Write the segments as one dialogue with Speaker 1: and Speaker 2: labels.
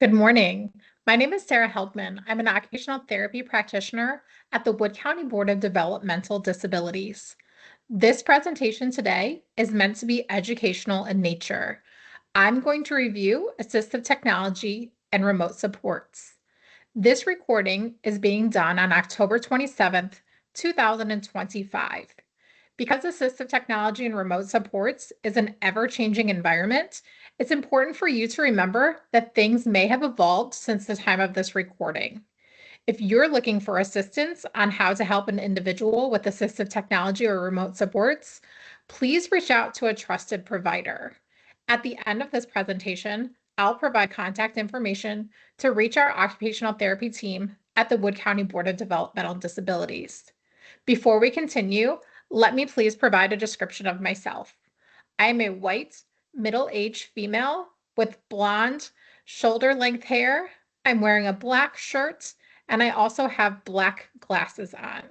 Speaker 1: Good morning. My name is Sarah Heldman. I'm an occupational therapy practitioner at the Wood County Board of Developmental Disabilities. This presentation today is meant to be educational in nature. I'm going to review assistive technology and remote supports. This recording is being done on October 27th, 2025. Because assistive technology and remote supports is an ever-changing environment, it's important for you to remember that things may have evolved since the time of this recording. If you're looking for assistance on how to help an individual with assistive technology or remote supports, please reach out to a trusted provider. At the end of this presentation, I'll provide contact information to reach our occupational therapy team at the Wood County Board of Developmental Disabilities. Before we continue, let me please provide a description of myself. I am a white, middle-aged female with blonde, shoulder-length hair. I'm wearing a black shirt, and I also have black glasses on.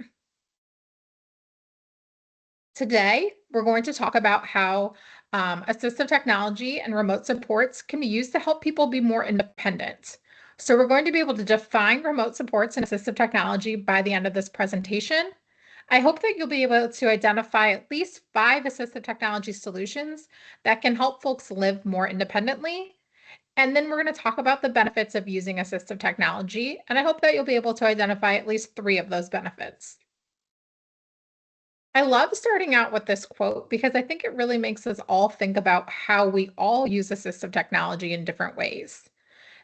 Speaker 1: Today, we're going to talk about how assistive technology and remote supports can be used to help people be more independent. So we're going to be able to define remote supports and assistive technology by the end of this presentation. I hope that you'll be able to identify at least 5 assistive technology solutions that can help folks live more independently. And then we're going to talk about the benefits of using assistive technology. And I hope that you'll be able to identify at least 3 of those benefits. I love starting out with this quote because I think it really makes us all think about how we all use assistive technology in different ways.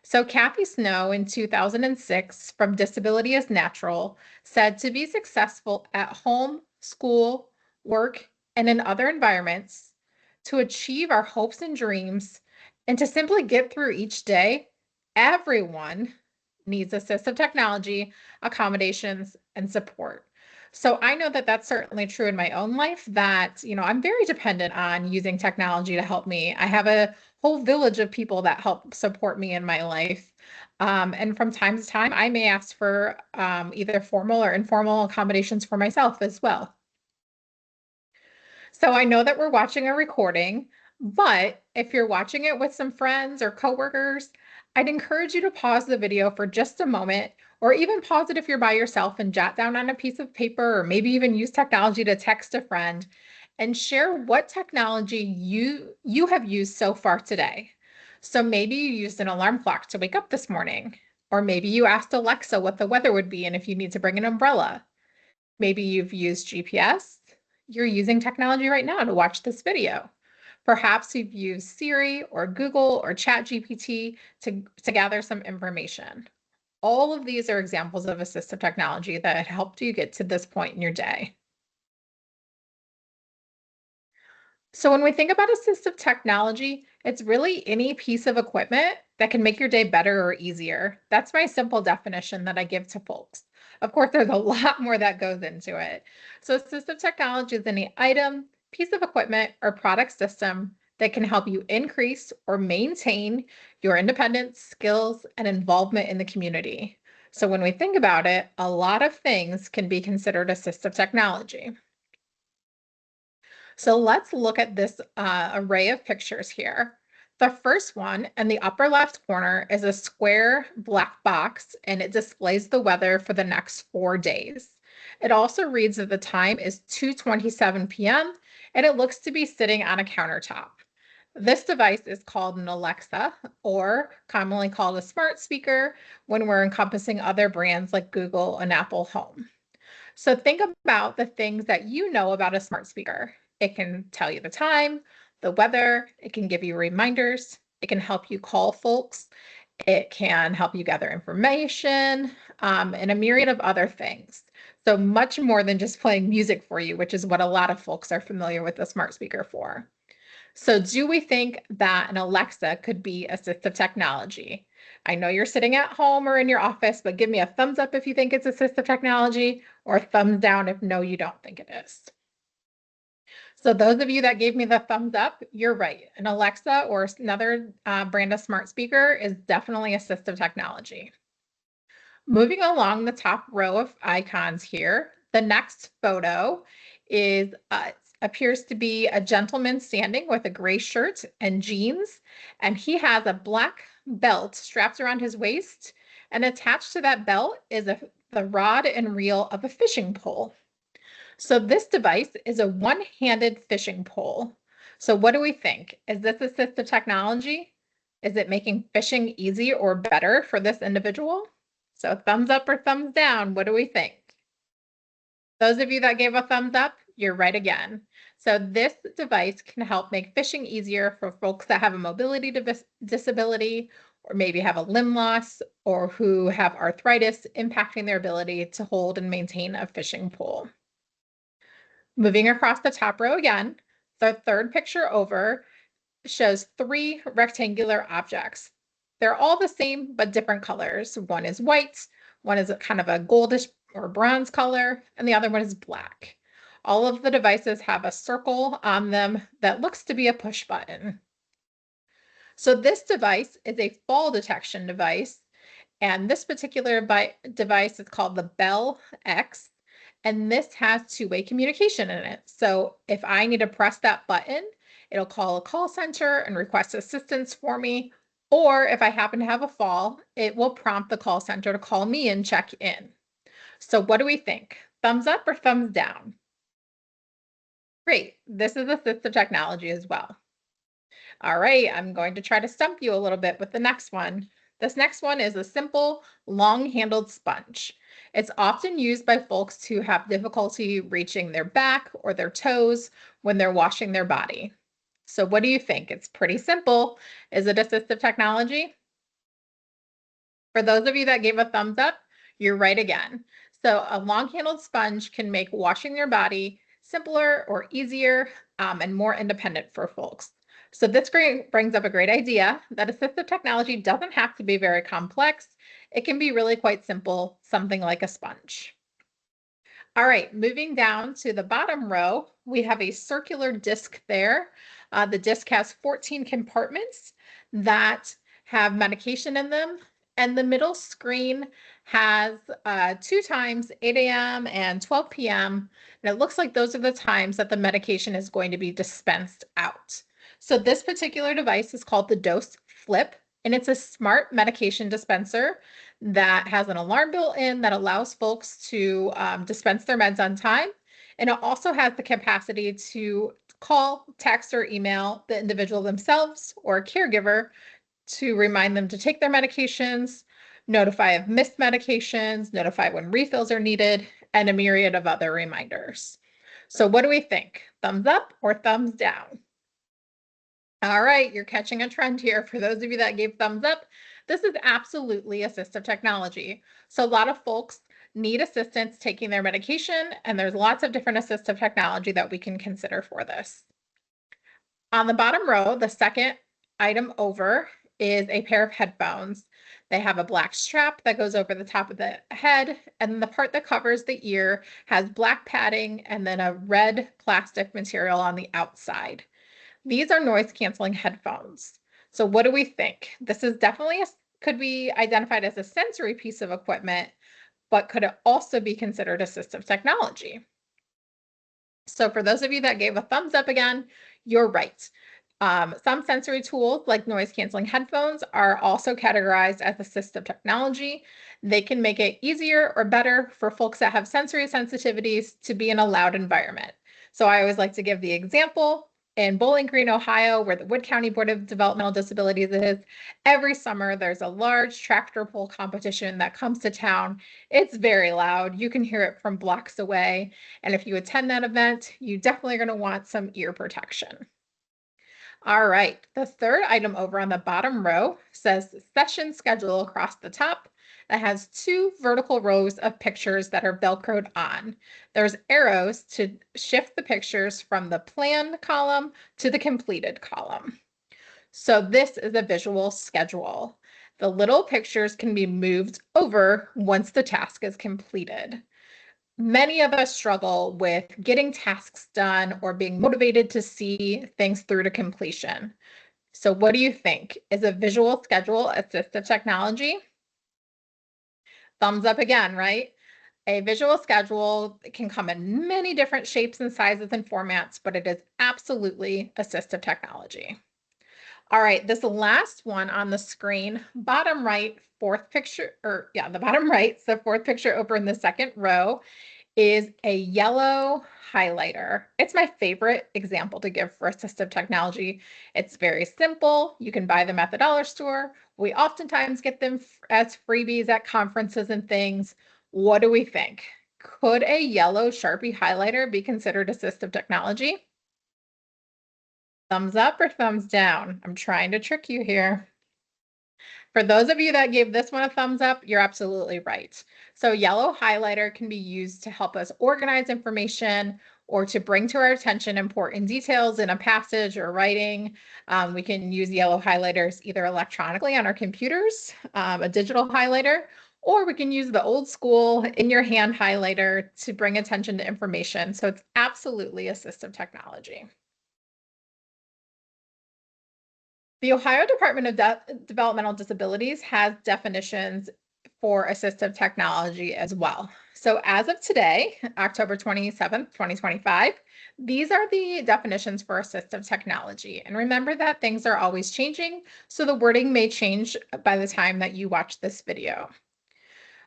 Speaker 1: So Kathy Snow in 2006 from Disability is Natural said to be successful at home, school, work, and in other environments, to achieve our hopes and dreams, and to simply get through each day, everyone needs assistive technology, accommodations, and support. So I know that that's certainly true in my own life that, I'm very dependent on using technology to help me. I have a whole village of people that help support me in my life. And from time to time, I may ask for either formal or informal accommodations for myself as well. So I know that we're watching a recording, but if you're watching it with some friends or coworkers, I'd encourage you to pause the video for just a moment, or even pause it if you're by yourself and jot down on a piece of paper, or maybe even use technology to text a friend and share what technology you have used so far today. So maybe you used an alarm clock to wake up this morning, or maybe you asked Alexa what the weather would be and if you need to bring an umbrella. Maybe you've used GPS. You're using technology right now to watch this video. Perhaps you've used Siri or Google or ChatGPT to gather some information. All of these are examples of assistive technology that helped you get to this point in your day. So when we think about assistive technology, it's really any piece of equipment that can make your day better or easier. That's my simple definition that I give to folks. Of course, there's a lot more that goes into it. So assistive technology is any item, piece of equipment, or product system that can help you increase or maintain your independence, skills, and involvement in the community. So when we think about it, a lot of things can be considered assistive technology. So let's look at this array of pictures here. The first one in the upper left corner is a square black box, and it displays the weather for the next 4 days. It also reads that the time is 2:27 p.m., and it looks to be sitting on a countertop. This device is called an Alexa, or commonly called a smart speaker when we're encompassing other brands like Google and Apple Home. So think about the things that you know about a smart speaker. It can tell you the time, the weather, it can give you reminders, it can help you call folks, it can help you gather information, and a myriad of other things. So much more than just playing music for you, which is what a lot of folks are familiar with a smart speaker for. So do we think that an Alexa could be assistive technology? I know you're sitting at home or in your office, but give me a thumbs up if you think it's assistive technology, or a thumbs down if no, you don't think it is. So those of you that gave me the thumbs up, you're right. An Alexa or another brand of smart speaker is definitely assistive technology. Moving along the top row of icons here, the next photo is appears to be a gentleman standing with a gray shirt and jeans, and he has a black belt strapped around his waist, and attached to that belt is the rod and reel of a fishing pole. So this device is a one-handed fishing pole. So what do we think? Is this assistive technology? Is it making fishing easy or better for this individual? So thumbs up or thumbs down, what do we think? Those of you that gave a thumbs up, you're right again. So this device can help make fishing easier for folks that have a mobility disability, or maybe have a limb loss, or who have arthritis impacting their ability to hold and maintain a fishing pole. Moving across the top row again, the third picture over shows three rectangular objects. They're all the same, but different colors. One is white, one is kind of a goldish or bronze color, and the other one is black. All of the devices have a circle on them that looks to be a push button. So this device is a fall detection device, and this particular device is called the Bell X, and this has two-way communication in it. So if I need to press that button, it'll call a call center and request assistance for me. Or if I happen to have a fall, it will prompt the call center to call me and check in. So what do we think? Thumbs up or thumbs down? Great. This is assistive technology as well. All right, I'm going to try to stump you a little bit with the next one. This next one is a simple, long-handled sponge. It's often used by folks who have difficulty reaching their back or their toes when they're washing their body. So what do you think? It's pretty simple. Is it assistive technology? For those of you that gave a thumbs up, you're right again. So a long-handled sponge can make washing your body simpler or easier and more independent for folks. So this brings up a great idea that assistive technology doesn't have to be very complex. It can be really quite simple, something like a sponge. All right, moving down to the bottom row, we have a circular disc there. The disc has 14 compartments that have medication in them, and the middle screen has 2 times 8 a.m. and 12 p.m. And it looks like those are the times that the medication is going to be dispensed out. So this particular device is called the Dose Flip, and it's a smart medication dispenser that has an alarm built in that allows folks to dispense their meds on time. And it also has the capacity to call, text, or email the individual themselves or a caregiver to remind them to take their medications, notify of missed medications, notify when refills are needed, and a myriad of other reminders. So what do we think? Thumbs up or thumbs down? All right, you're catching a trend here. For those of you that gave thumbs up, this is absolutely assistive technology. So a lot of folks need assistance taking their medication, and there's lots of different assistive technology that we can consider for this. On the bottom row, the second item over is a pair of headphones. They have a black strap that goes over the top of the head, and the part that covers the ear has black padding and then a red plastic material on the outside. These are noise canceling headphones. So what do we think? This is definitely could be identified as a sensory piece of equipment, but could it also be considered assistive technology? So for those of you that gave a thumbs up again, you're right. Some sensory tools like noise canceling headphones are also categorized as assistive technology. They can make it easier or better for folks that have sensory sensitivities to be in a loud environment. So I always like to give the example. In Bowling Green, Ohio, where the Wood County Board of Developmental Disabilities is, every summer there's a large tractor pull competition that comes to town. It's very loud. You can hear it from blocks away. And if you attend that event, you definitely are going to want some ear protection. All right, the third item over on the bottom row says session schedule across the top. That has 2 vertical rows of pictures that are Velcroed on. There's arrows to shift the pictures from the planned column to the completed column. So this is a visual schedule. The little pictures can be moved over once the task is completed. Many of us struggle with getting tasks done or being motivated to see things through to completion. So what do you think? Is a visual schedule assistive technology? Thumbs up again, right? A visual schedule can come in many different shapes and sizes and formats, but it is absolutely assistive technology. All right, this last one on the screen, bottom right, fourth picture, or yeah, the bottom right, so fourth picture over in the second row is a yellow highlighter. It's my favorite example to give for assistive technology. It's very simple. You can buy them at the dollar store. We oftentimes get them as freebies at conferences and things. What do we think? Could a yellow Sharpie highlighter be considered assistive technology? Thumbs up or thumbs down? I'm trying to trick you here. For those of you that gave this one a thumbs up, you're absolutely right. So yellow highlighter can be used to help us organize information or to bring to our attention important details in a passage or writing. We can use yellow highlighters either electronically on our computers, a digital highlighter, or we can use the old school in your hand highlighter to bring attention to information. So it's absolutely assistive technology. The Ohio Department of Developmental Disabilities has definitions for assistive technology as well. So as of today, October 27th, 2025, these are the definitions for assistive technology. And remember that things are always changing, so the wording may change by the time that you watch this video.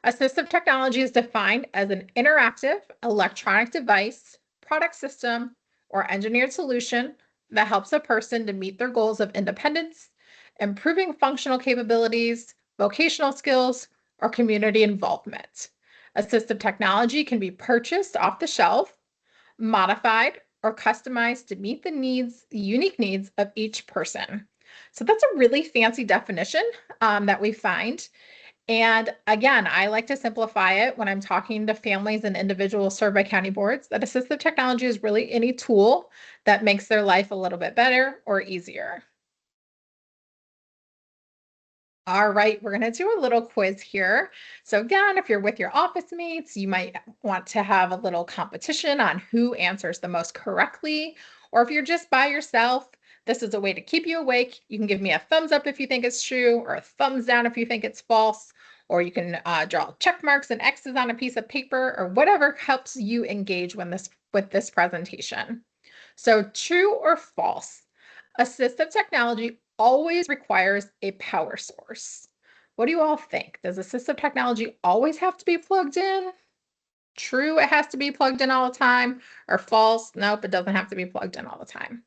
Speaker 1: Assistive technology is defined as an interactive electronic device, product system, or engineered solution that helps a person to meet their goals of independence, improving functional capabilities, vocational skills, or community involvement. Assistive technology can be purchased off the shelf, modified, or customized to meet the unique needs of each person. So that's a really fancy definition that we find. And again, I like to simplify it when I'm talking to families and individuals served by county boards that assistive technology is really any tool that makes their life a little bit better or easier. All right, we're going to do a little quiz here. So again, if you're with your office mates, you might want to have a little competition on who answers the most correctly. Or if you're just by yourself, this is a way to keep you awake. You can give me a thumbs up if you think it's true, or a thumbs down if you think it's false, or you can draw check marks and X's on a piece of paper, or whatever helps you engage with this presentation. So true or false? Assistive technology always requires a power source. What do you all think? Does assistive technology always have to be plugged in? True, it has to be plugged in all the time, or false? Nope, it doesn't have to be plugged in all the time.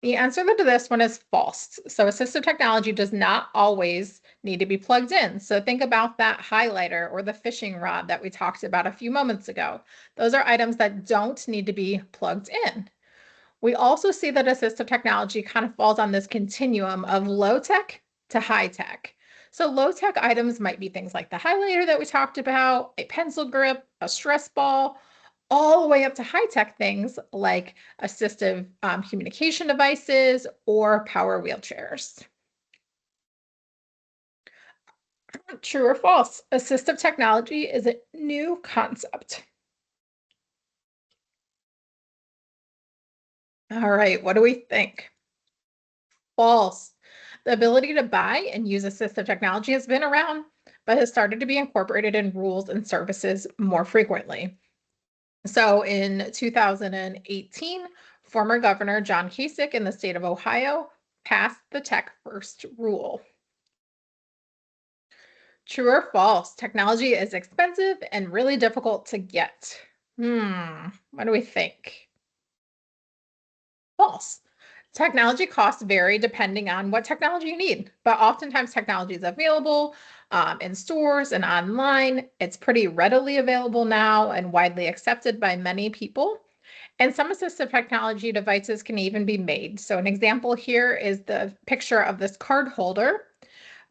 Speaker 1: The answer to this one is false. So assistive technology does not always need to be plugged in. So think about that highlighter or the fishing rod that we talked about a few moments ago. Those are items that don't need to be plugged in. We also see that assistive technology kind of falls on this continuum of low tech to high tech. So low tech items might be things like the highlighter that we talked about, a pencil grip, a stress ball, all the way up to high tech things like assistive communication devices or power wheelchairs. True or false? Assistive technology is a new concept. All right, what do we think? False. The ability to buy and use assistive technology has been around, but has started to be incorporated in rules and services more frequently. So in 2018, former Governor John Kasich in the state of Ohio passed the Tech First rule. True or false? Technology is expensive and really difficult to get. What do we think? False. Technology costs vary depending on what technology you need, but oftentimes technology is available in stores and online. It's pretty readily available now and widely accepted by many people. And some assistive technology devices can even be made. So an example here is the picture of this card holder.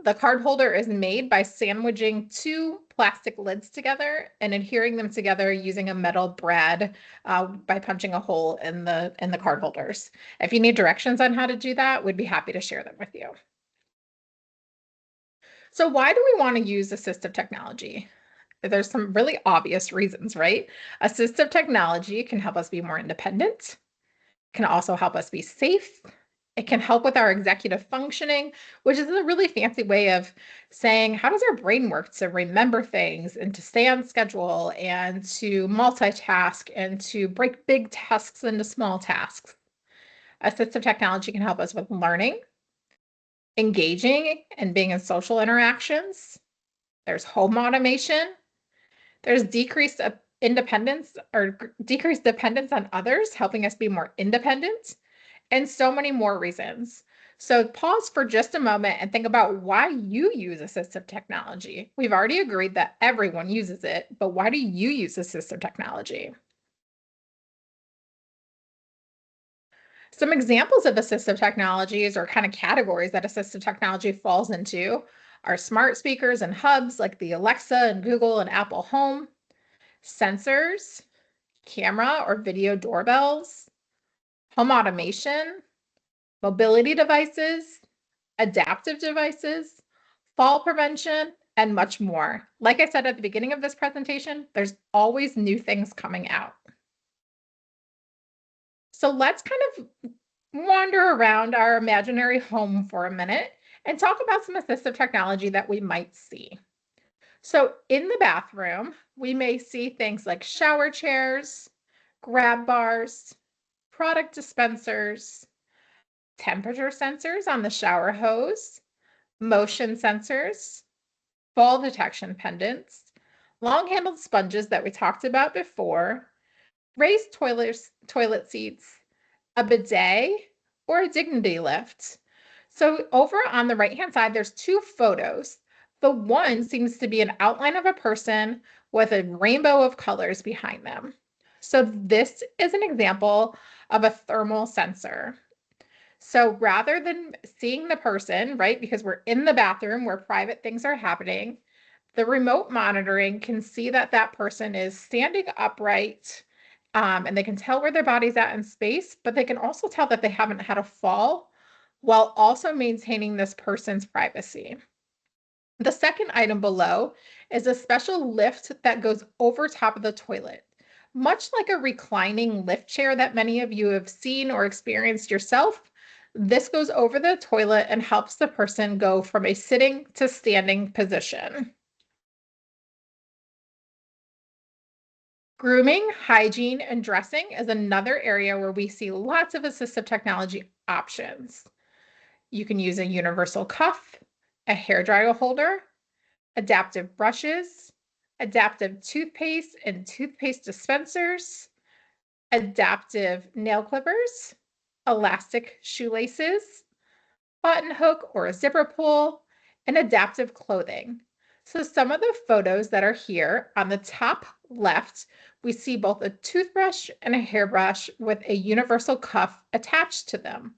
Speaker 1: The card holder is made by sandwiching two plastic lids together and adhering them together using a metal brad by punching a hole in the card holders. If you need directions on how to do that, we'd be happy to share them with you. So why do we want to use assistive technology? There's some really obvious reasons, right? Assistive technology can help us be more independent, can also help us be safe. It can help with our executive functioning, which is a really fancy way of saying, how does our brain work to remember things and to stay on schedule and to multitask and to break big tasks into small tasks? Assistive technology can help us with learning, engaging, and being in social interactions. There's home automation. There's decreased dependence on others, helping us be more independent, and so many more reasons. So pause for just a moment and think about why you use assistive technology. We've already agreed that everyone uses it, but why do you use assistive technology? Some examples of assistive technologies or kind of categories that assistive technology falls into are smart speakers and hubs like the Alexa and Google and Apple Home, sensors, camera or video doorbells, home automation, mobility devices, adaptive devices, fall prevention, and much more. Like I said at the beginning of this presentation, there's always new things coming out. So let's kind of wander around our imaginary home for a minute and talk about some assistive technology that we might see. So in the bathroom, we may see things like shower chairs, grab bars, product dispensers, temperature sensors on the shower hose, motion sensors, fall detection pendants, long-handled sponges that we talked about before, raised toilet seats, a bidet, or a dignity lift. So over on the right-hand side, there's two photos. The one seems to be an outline of a person with a rainbow of colors behind them. So this is an example of a thermal sensor. So rather than seeing the person, right, because we're in the bathroom where private things are happening, the remote monitoring can see that that person is standing upright, and they can tell where their body's at in space, but they can also tell that they haven't had a fall while also maintaining this person's privacy. The second item below is a special lift that goes over top of the toilet. Much like a reclining lift chair that many of you have seen or experienced yourself, this goes over the toilet and helps the person go from a sitting to standing position. Grooming, hygiene, and dressing is another area where we see lots of assistive technology options. You can use a universal cuff, a hairdryer holder, adaptive brushes, adaptive toothpaste and toothpaste dispensers, adaptive nail clippers, elastic shoelaces, button hook or a zipper pull, and adaptive clothing. So some of the photos that are here on the top left, we see both a toothbrush and a hairbrush with a universal cuff attached to them.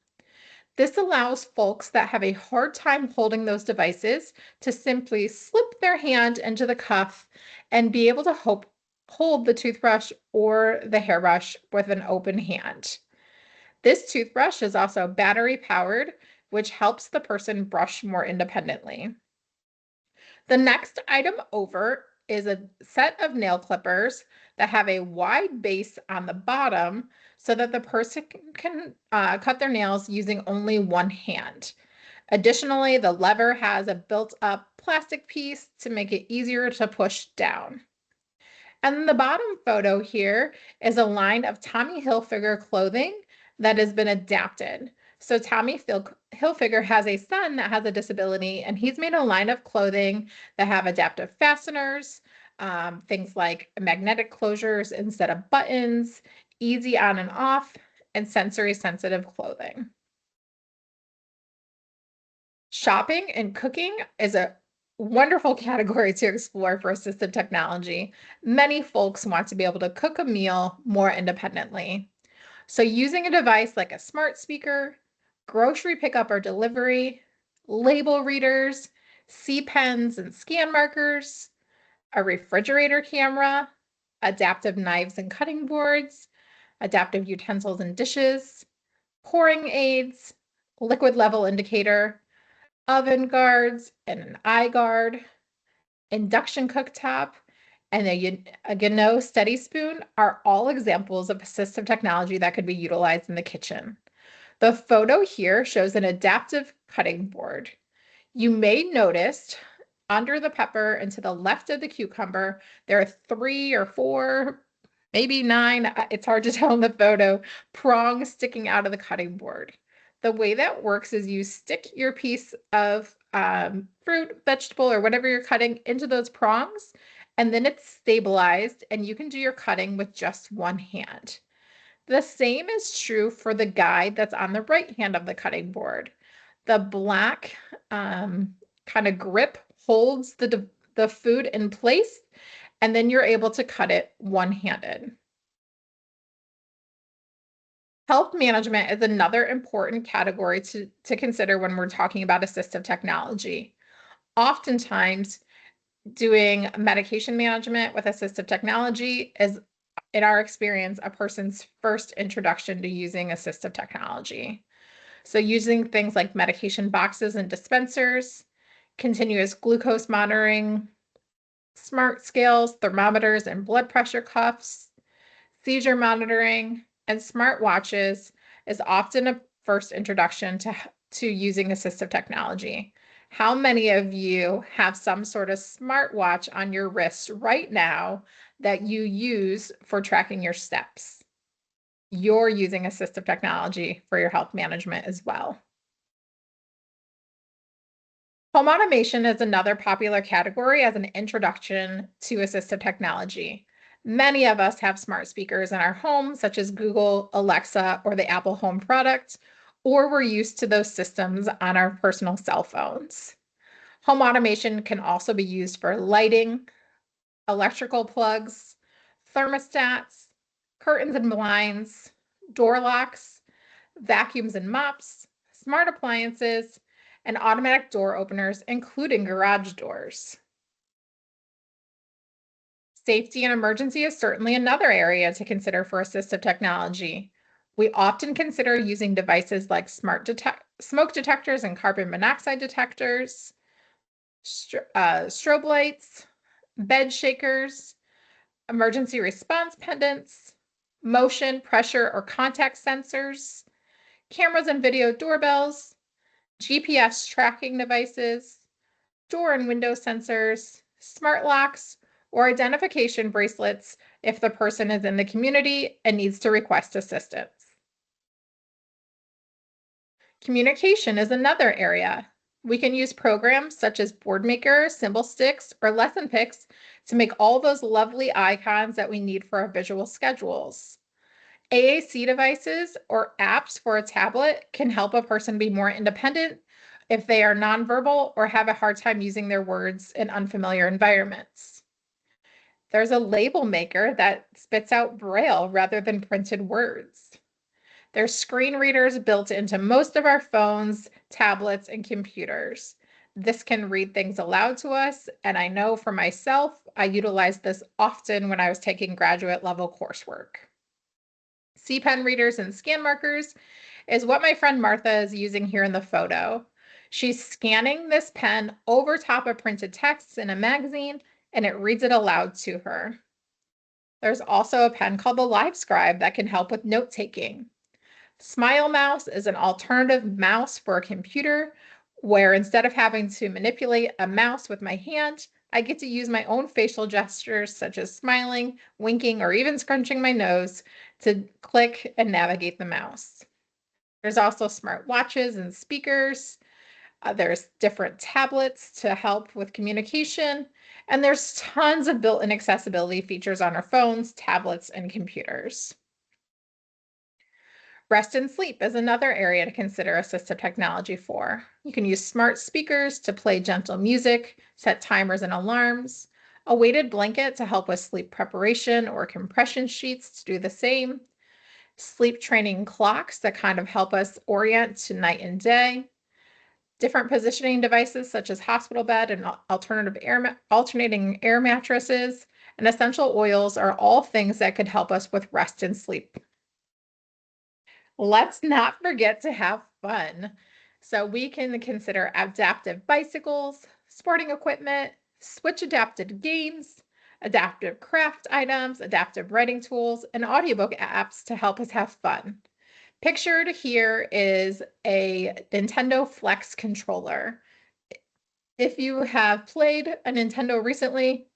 Speaker 1: This allows folks that have a hard time holding those devices to simply slip their hand into the cuff and be able to hold the toothbrush or the hairbrush with an open hand. This toothbrush is also battery powered, which helps the person brush more independently. The next item over is a set of nail clippers that have a wide base on the bottom so that the person can cut their nails using only one hand. Additionally, the lever has a built-up plastic piece to make it easier to push down. And the bottom photo here is a line of Tommy Hilfiger clothing that has been adapted. So Tommy Hilfiger has a son that has a disability, and he's made a line of clothing that have adaptive fasteners, things like magnetic closures instead of buttons, easy on and off, and sensory sensitive clothing. Shopping and cooking is a wonderful category to explore for assistive technology. Many folks want to be able to cook a meal more independently. So using a device like a smart speaker, grocery pickup or delivery, label readers, C-pens and scan markers, a refrigerator camera, adaptive knives and cutting boards, adaptive utensils and dishes, pouring aids, liquid level indicator, oven guards and an eye guard, induction cooktop, and a Gano steady spoon are all examples of assistive technology that could be utilized in the kitchen. The photo here shows an adaptive cutting board. You may notice under the pepper and to the left of the cucumber, there are 3 or 4 maybe 9. It's hard to tell in the photo. Prongs sticking out of the cutting board. The way that works is you stick your piece of fruit, vegetable, or whatever you're cutting into those prongs, and then it's stabilized, and you can do your cutting with just one hand. The same is true for the guide that's on the right hand of the cutting board. The black kind of grip holds the food in place, and then you're able to cut it one-handed. Health management is another important category to consider when we're talking about assistive technology. Oftentimes, doing medication management with assistive technology is, in our experience, a person's first introduction to using assistive technology. So using things like medication boxes and dispensers, continuous glucose monitoring, smart scales, thermometers, and blood pressure cuffs, seizure monitoring, and smart watches is often a first introduction to using assistive technology. How many of you have some sort of smartwatch on your wrist right now that you use for tracking your steps? You're using assistive technology for your health management as well. Home automation is another popular category as an introduction to assistive technology. Many of us have smart speakers in our homes, such as Google, Alexa, or the Apple Home product, or we're used to those systems on our personal cell phones. Home automation can also be used for lighting, electrical plugs, thermostats, curtains and blinds, door locks, vacuums and mops, smart appliances, and automatic door openers, including garage doors. Safety and emergency is certainly another area to consider for assistive technology. We often consider using devices like smoke detectors and carbon monoxide detectors, strobe lights, bed shakers, emergency response pendants, motion, pressure, or contact sensors, cameras and video doorbells, GPS tracking devices, door and window sensors, smart locks, or identification bracelets if the person is in the community and needs to request assistance. Communication is another area. We can use programs such as Boardmaker, Symbol Sticks, or Lesson Picks to make all those lovely icons that we need for our visual schedules. AAC devices or apps for a tablet can help a person be more independent if they are nonverbal or have a hard time using their words in unfamiliar environments. There's a label maker that spits out Braille rather than printed words. There's screen readers built into most of our phones, tablets, and computers. This can read things aloud to us, and I know for myself, I utilized this often when I was taking graduate level coursework. C-pen readers and scan markers is what my friend Martha is using here in the photo. She's scanning this pen over top of printed text in a magazine, and it reads it aloud to her. There's also a pen called the LiveScribe that can help with note-taking. Smile Mouse is an alternative mouse for a computer where instead of having to manipulate a mouse with my hand, I get to use my own facial gestures such as smiling, winking, or even scrunching my nose to click and navigate the mouse. There's also smart watches and speakers. There's different tablets to help with communication, and there's tons of built-in accessibility features on our phones, tablets, and computers. Rest and sleep is another area to consider assistive technology for. You can use smart speakers to play gentle music, set timers and alarms, a weighted blanket to help with sleep preparation, or compression sheets to do the same, sleep training clocks that kind of help us orient to night and day, different positioning devices such as hospital bed and alternating air mattresses, and essential oils are all things that could help us with rest and sleep. Let's not forget to have fun. So we can consider adaptive bicycles, sporting equipment, switch adapted games, adaptive craft items, adaptive writing tools, and audiobook apps to help us have fun. Pictured here is a Nintendo Flex controller. If you have played a Nintendo recently,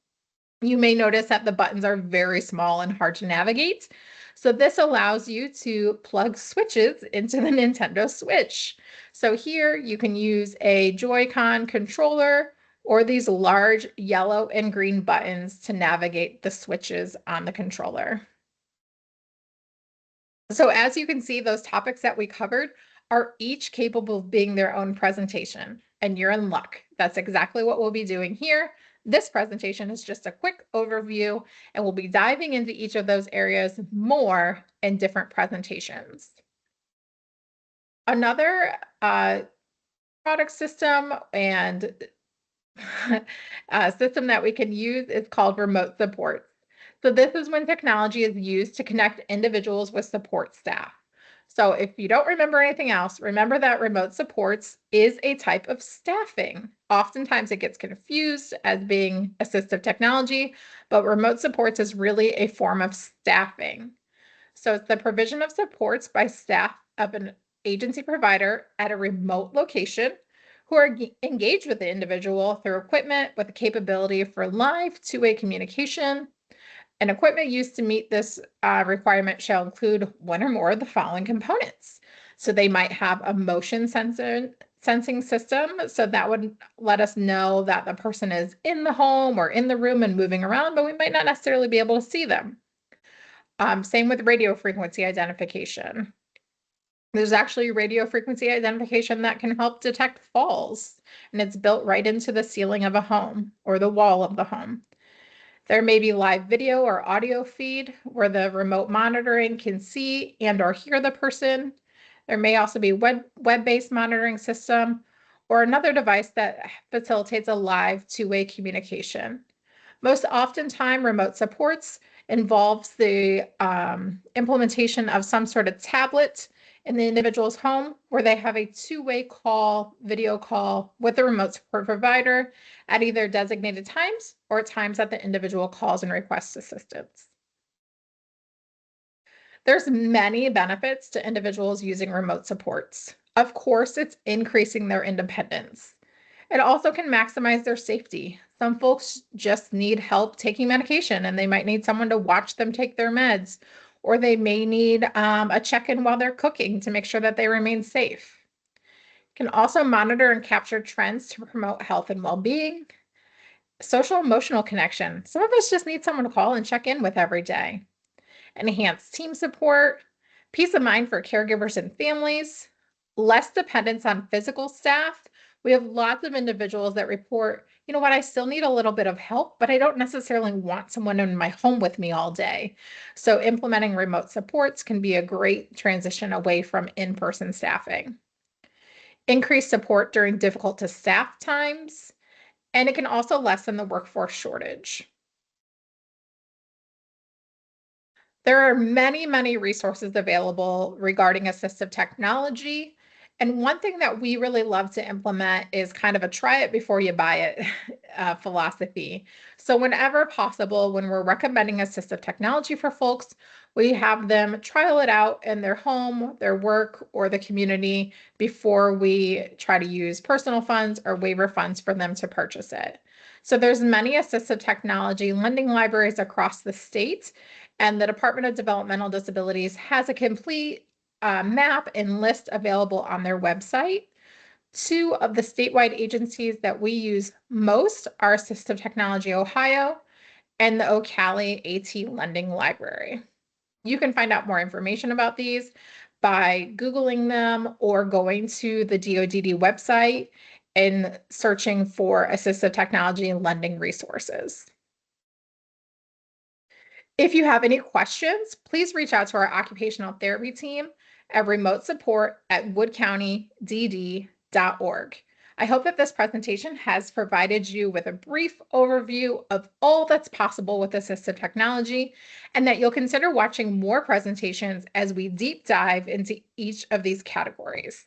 Speaker 1: You may notice that the buttons are very small and hard to navigate. So this allows you to plug switches into the Nintendo Switch. So here you can use a Joy-Con controller or these large yellow and green buttons to navigate the switches on the controller. So as you can see, those topics that we covered are each capable of being their own presentation, and you're in luck. That's exactly what we'll be doing here. This presentation is just a quick overview, and we'll be diving into each of those areas more in different presentations. Another product system and system that we can use is called remote support. So this is when technology is used to connect individuals with support staff. So if you don't remember anything else, remember that remote supports is a type of staffing. Oftentimes it gets confused as being assistive technology, but remote supports is really a form of staffing. So it's the provision of supports by staff of an agency provider at a remote location who are engaged with the individual through equipment with the capability for live two-way communication. And equipment used to meet this requirement shall include one or more of the following components. So they might have a motion sensing system. So that would let us know that the person is in the home or in the room and moving around, but we might not necessarily be able to see them. Same with radio frequency identification. There's actually radio frequency identification that can help detect falls, and it's built right into the ceiling of a home or the wall of the home. There may be live video or audio feed where the remote monitoring can see and or hear the person. There may also be web-based monitoring system or another device that facilitates a live two-way communication. Most oftentimes, remote supports involves the implementation of some sort of tablet in the individual's home where they have a two-way call, video call with the remote support provider at either designated times or times that the individual calls and requests assistance. There's many benefits to individuals using remote supports. Of course, it's increasing their independence. It also can maximize their safety. Some folks just need help taking medication and they might need someone to watch them take their meds, or they may need a check-in while they're cooking to make sure that they remain safe. Can also monitor and capture trends to promote health and well-being. Social emotional connection. Some of us just need someone to call and check in with every day. Enhanced team support, peace of mind for caregivers and families, less dependence on physical staff. We have lots of individuals that report, you know what, I still need a little bit of help, but I don't necessarily want someone in my home with me all day. So implementing remote supports can be a great transition away from in-person staffing. Increased support during difficult to staff times, and it can also lessen the workforce shortage. There are many, many resources available regarding assistive technology. And one thing that we really love to implement is kind of a try it before you buy it philosophy. So, whenever possible, when we're recommending assistive technology for folks, we have them trial it out in their home, their work, or the community before we try to use personal funds or waiver funds for them to purchase it. So, there's many assistive technology lending libraries across the state, and the Department of Developmental Disabilities has a complete map and list available on their website. Two of the statewide agencies that we use most are Assistive Technology Ohio and the Ocala AT Lending Library. You can find out more information about these by Googling them or going to the DODD website and searching for assistive technology and lending resources. If you have any questions, please reach out to our occupational therapy team at remote support at woodcountydd.org. I hope that this presentation has provided you with a brief overview of all that's possible with assistive technology and that you'll consider watching more presentations as we deep dive into each of these categories.